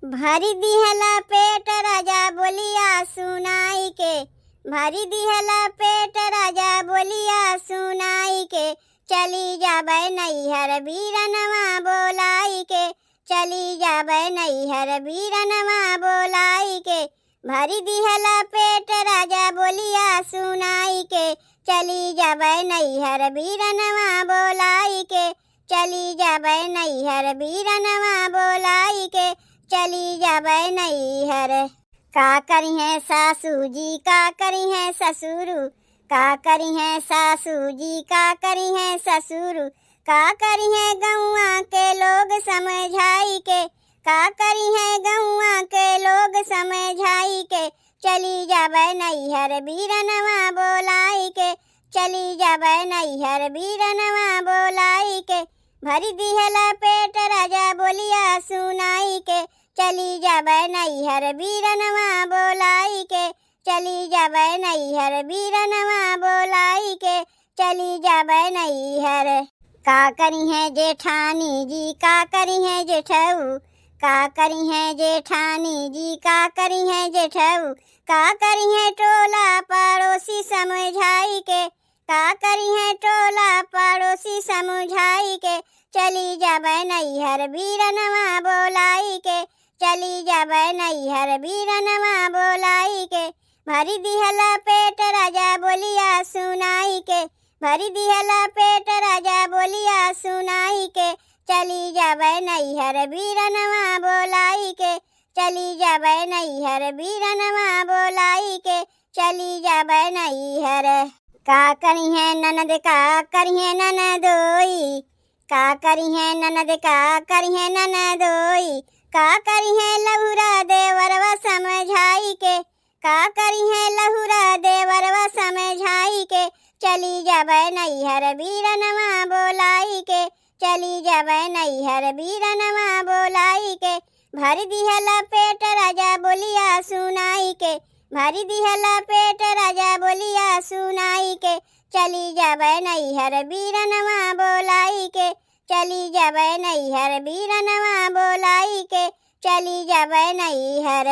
भरी दिहला पेट राजा बोलिया सुनाई के, भरी दिहला पेट राजा बोलिया सुनाई के, चली जाबै नैहर बीरनवा बोलाई के, चली जाबै नैहर बीरनवा बोलाई के। भरी दिहला पेट राजा बोलिया सुनाई के, चली जाबै नैहर बीरनवा बोलाई के, चली जाबै नैहर बीरनवा बोलाई के, चली जाबै नैहर। का करी है सासू जी, का करी है ससुरु, का करी है सासू जी, का करी है ससुरु, का करी है गौआ के लोग समझाई के, का करी है गौआ के लोग समझाई के, चली जाबै नैहर बीरनवा बोलाई के, चली जाबै नैहर बीरनवा बोलाई के। भरी दिहला पेट राजा बोलिया सुनाई के, चली जाबै नैहर बीरनवा बोलाई के, चली जाबै नैहर बीरनवा बोलाई के, चली जाबै नैहर। का करी है जेठानी जी, का करी है जेठऊ, का करी है जेठानी जी, का करी है जेठऊ, का करी है टोला पड़ोसी समझाई के, का करी है टोला पड़ोसी समझाई के, चली जाबै नैहर बीरनवा बोलाई के, चली जाबै नैहर बीरनवा बोलाई के। भरी दिहला पेट राजा बोलिया सुनाई के, भरी दिहला पेट राजा बोलिया सुनाई के, चली जाबै नैहर बीरनवा बोलाई के, चली जाबै नैहर बीरनवा बोलाई के, चली जाबै नैहर। का करी है ननद, का करी है ननदोई, का करी है ननद, का करी है ननदोई, का करी है लहुरा देवरवा समझाई के, का करी है लहुरा देवरवा समझाई के, चली जाबै नैहर बीरनवा बोलाई के, चली जाबै नैहर बीरनवा बोलाई के। भरी दिहला पेट राजा बोलिया सुनाई के, भरी दिहला पेट राजा बोलिया सुनाई के, चली जाबै नैहर बीरनवा बोलाई के, चली जाबै नैहर बीरनवा बोलाई के, चली जाबै नैहर।